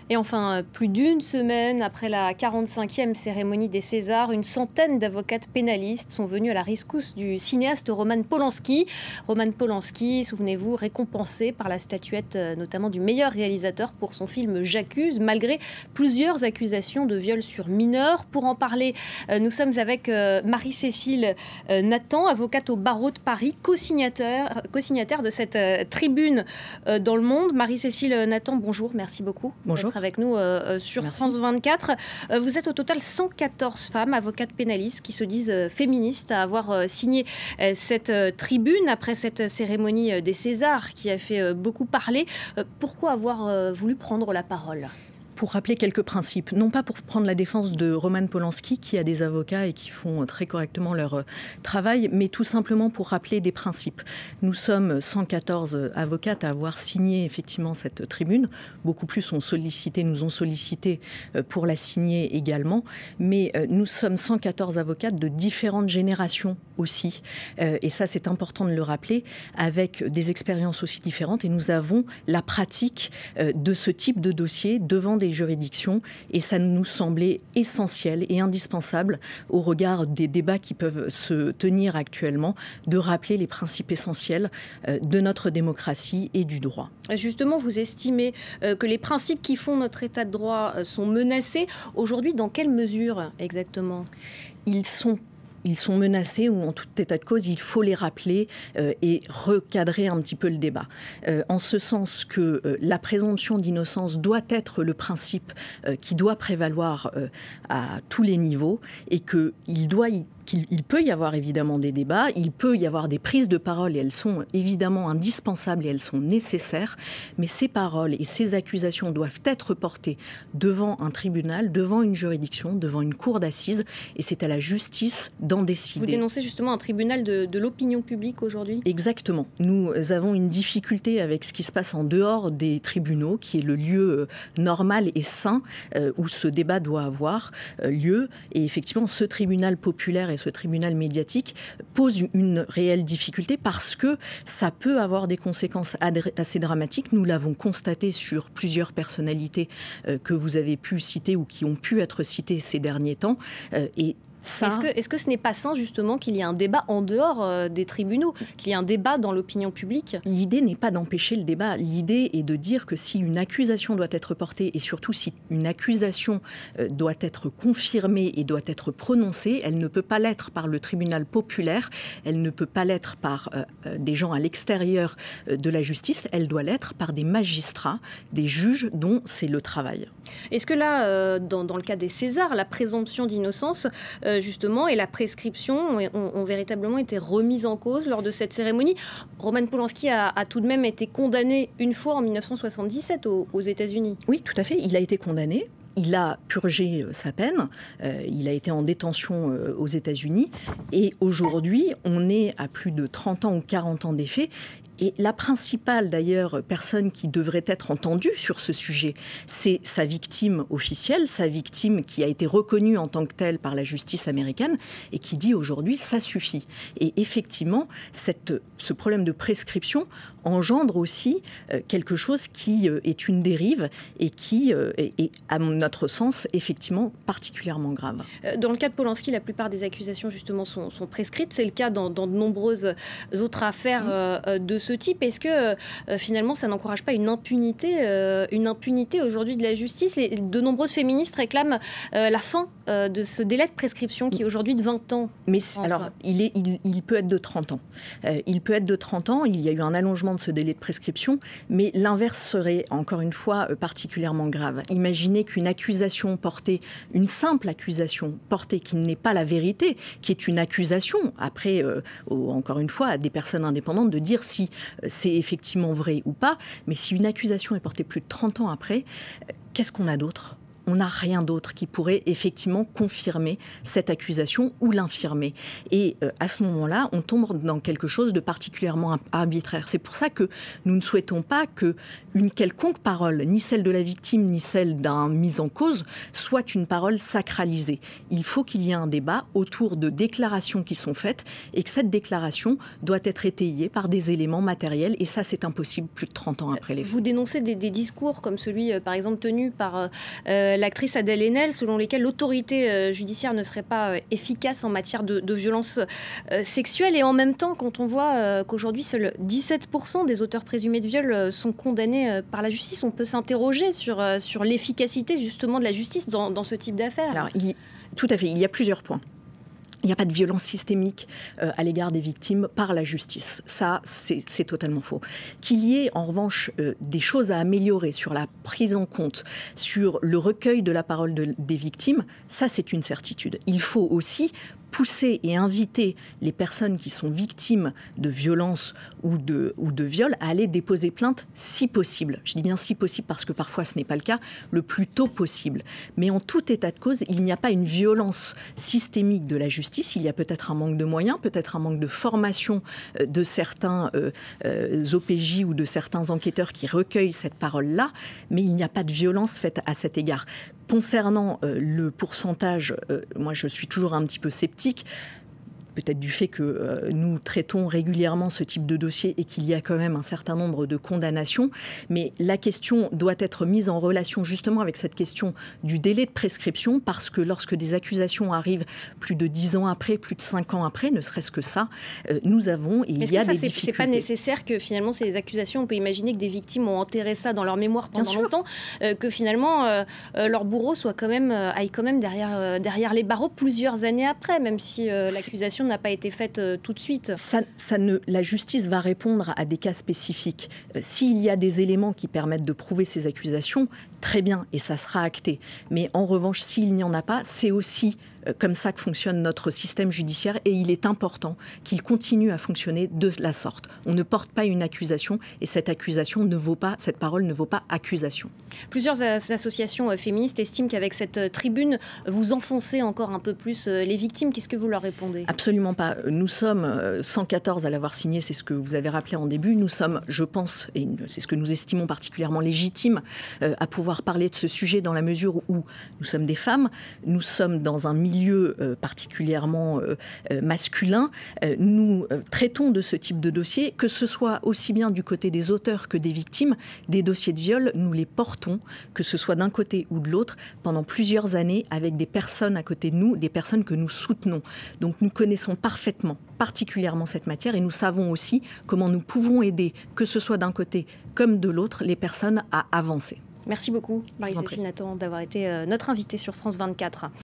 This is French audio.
Et enfin, plus d'une semaine après la 45e cérémonie des Césars, une centaine d'avocates pénalistes sont venus à la rescousse du cinéaste Roman Polanski. Roman Polanski, souvenez-vous, récompensé par la statuette notamment du meilleur réalisateur pour son film J'accuse, malgré plusieurs accusations de viol sur mineurs. Pour en parler, nous sommes avec Marie-Cécile Nathan, avocate au barreau de Paris, co-signataire de cette tribune dans Le Monde. Marie-Cécile Nathan, bonjour, merci beaucoup. Bonjour. Avec nous sur Merci. France 24. Vous êtes au total 114 femmes, avocates pénalistes, qui se disent féministes, à avoir signé cette tribune après cette cérémonie des Césars qui a fait beaucoup parler. Pourquoi avoir voulu prendre la parole ? Pour rappeler quelques principes, non pas pour prendre la défense de Roman Polanski, qui a des avocats et qui font très correctement leur travail, mais tout simplement pour rappeler des principes. Nous sommes 114 avocates à avoir signé effectivement cette tribune. Beaucoup plus nous ont sollicité pour la signer également. Mais nous sommes 114 avocates de différentes générations aussi. Et ça, c'est important de le rappeler, avec des expériences aussi différentes. Et nous avons la pratique de ce type de dossier devant des juridictions, et ça nous semblait essentiel et indispensable au regard des débats qui peuvent se tenir actuellement, de rappeler les principes essentiels de notre démocratie et du droit. Justement, vous estimez que les principes qui font notre état de droit sont menacés. Aujourd'hui, dans quelle mesure exactement ? Ils sont menacés, ou en tout état de cause, il faut les rappeler et recadrer un petit peu le débat. En ce sens que la présomption d'innocence doit être le principe qui doit prévaloir à tous les niveaux, et qu'il peut y avoir évidemment des débats, il peut y avoir des prises de parole, et elles sont évidemment indispensables et elles sont nécessaires, mais ces paroles et ces accusations doivent être portées devant un tribunal, devant une juridiction, devant une cour d'assises, et c'est à la justice d'en décider. Vous dénoncez justement un tribunal de l'opinion publique aujourd'hui ? Exactement. Nous avons une difficulté avec ce qui se passe en dehors des tribunaux, qui est le lieu normal et sain où ce débat doit avoir lieu, et effectivement ce tribunal populaire et ce tribunal médiatique pose une réelle difficulté, parce que ça peut avoir des conséquences assez dramatiques. Nous l'avons constaté sur plusieurs personnalités que vous avez pu citer ou qui ont pu être citées ces derniers temps. Est-ce que ce n'est pas sain, justement, qu'il y ait un débat en dehors des tribunaux, qu'il y ait un débat dans l'opinion publique ? L'idée n'est pas d'empêcher le débat. L'idée est de dire que si une accusation doit être portée, et surtout si une accusation doit être confirmée et doit être prononcée, elle ne peut pas l'être par le tribunal populaire, elle ne peut pas l'être par des gens à l'extérieur de la justice, elle doit l'être par des magistrats, des juges dont c'est le travail. Est-ce que là, dans le cas des Césars, la présomption d'innocence, justement, et la prescription ont véritablement été remises en cause lors de cette cérémonie ? Roman Polanski a tout de même été condamné une fois en 1977 aux États-Unis. Oui, tout à fait. Il a été condamné. Il a purgé sa peine, il a été en détention aux États-Unis, et aujourd'hui, on est à plus de 30 ans ou 40 ans des faits. Et la principale, d'ailleurs, personne qui devrait être entendue sur ce sujet, c'est sa victime officielle, sa victime qui a été reconnue en tant que telle par la justice américaine et qui dit aujourd'hui « ça suffit ». Et effectivement, ce problème de prescription engendre aussi quelque chose qui est une dérive et qui est, à notre sens, effectivement particulièrement grave. Dans le cas de Polanski, la plupart des accusations, justement, sont prescrites. C'est le cas dans de nombreuses autres affaires de ce type. Est-ce que finalement ça n'encourage pas une impunité aujourd'hui de la justice ? De nombreuses féministes réclament la fin de ce délai de prescription qui est aujourd'hui de 20 ans. Mais alors, il peut être de 30 ans. Il peut être de 30 ans, il y a eu un allongement de ce délai de prescription, mais l'inverse serait encore une fois particulièrement grave. Imaginez qu'une accusation portée, une simple accusation portée qui n'est pas la vérité, qui est une accusation, après, encore une fois, à des personnes indépendantes de dire si c'est effectivement vrai ou pas, mais si une accusation est portée plus de 30 ans après, qu'est-ce qu'on a d'autre ? on n'a rien d'autre qui pourrait effectivement confirmer cette accusation ou l'infirmer. Et à ce moment-là, on tombe dans quelque chose de particulièrement arbitraire. C'est pour ça que nous ne souhaitons pas qu'une quelconque parole, ni celle de la victime, ni celle d'un mis en cause, soit une parole sacralisée. Il faut qu'il y ait un débat autour de déclarations qui sont faites et que cette déclaration doit être étayée par des éléments matériels. Et ça, c'est impossible plus de 30 ans après les faits. Vous dénoncez des discours comme celui, par exemple, tenu par l'actrice Adèle Haenel, selon lesquels l'autorité judiciaire ne serait pas efficace en matière de violences sexuelles. Et en même temps, quand on voit qu'aujourd'hui, seuls 17% des auteurs présumés de viol sont condamnés par la justice, on peut s'interroger sur l'efficacité justement de la justice dans ce type d'affaires. Alors, tout à fait, il y a plusieurs points. Il n'y a pas de violence systémique à l'égard des victimes par la justice. Ça, c'est totalement faux. Qu'il y ait en revanche des choses à améliorer sur la prise en compte, sur le recueil de la parole des victimes, ça c'est une certitude. Il faut aussi pousser et inviter les personnes qui sont victimes de violences ou de viols à aller déposer plainte si possible. Je dis bien si possible parce que parfois ce n'est pas le cas, le plus tôt possible. Mais en tout état de cause, il n'y a pas une violence systémique de la justice. Il y a peut-être un manque de moyens, peut-être un manque de formation de certains OPJ ou de certains enquêteurs qui recueillent cette parole-là, mais il n'y a pas de violence faite à cet égard. Concernant le pourcentage, moi je suis toujours un petit peu sceptique, peut-être du fait que nous traitons régulièrement ce type de dossier et qu'il y a quand même un certain nombre de condamnations. Mais la question doit être mise en relation justement avec cette question du délai de prescription, parce que lorsque des accusations arrivent plus de 10 ans après, plus de 5 ans après, ne serait-ce que ça, nous avons, et il y a des difficultés. C'est pas nécessaire que finalement ces accusations, on peut imaginer que des victimes ont enterré ça dans leur mémoire pendant longtemps, que finalement leur bourreau aille quand même derrière les barreaux plusieurs années après, même si l'accusation n'a pas été faite tout de suite. La justice va répondre à des cas spécifiques. S'il y a des éléments qui permettent de prouver ces accusations, très bien, et ça sera acté. Mais en revanche, s'il n'y en a pas, c'est aussi comme ça que fonctionne notre système judiciaire et il est important qu'il continue à fonctionner de la sorte. On ne porte pas une accusation et cette parole ne vaut pas accusation. Plusieurs associations féministes estiment qu'avec cette tribune, vous enfoncez encore un peu plus les victimes. Qu'est-ce que vous leur répondez ? Absolument pas. Nous sommes 114 à l'avoir signé, c'est ce que vous avez rappelé en début. Nous sommes, je pense, et c'est ce que nous estimons particulièrement légitime, à pouvoir parler de ce sujet dans la mesure où nous sommes des femmes, nous sommes dans un milieu particulièrement masculin. Nous traitons de ce type de dossier, que ce soit aussi bien du côté des auteurs que des victimes. Des dossiers de viol, nous les portons, que ce soit d'un côté ou de l'autre, pendant plusieurs années, avec des personnes à côté de nous, des personnes que nous soutenons. Donc nous connaissons parfaitement, particulièrement cette matière, et nous savons aussi comment nous pouvons aider, que ce soit d'un côté comme de l'autre, les personnes à avancer. Merci beaucoup, Marie-Cécile Nathan, d'avoir été notre invitée sur France 24.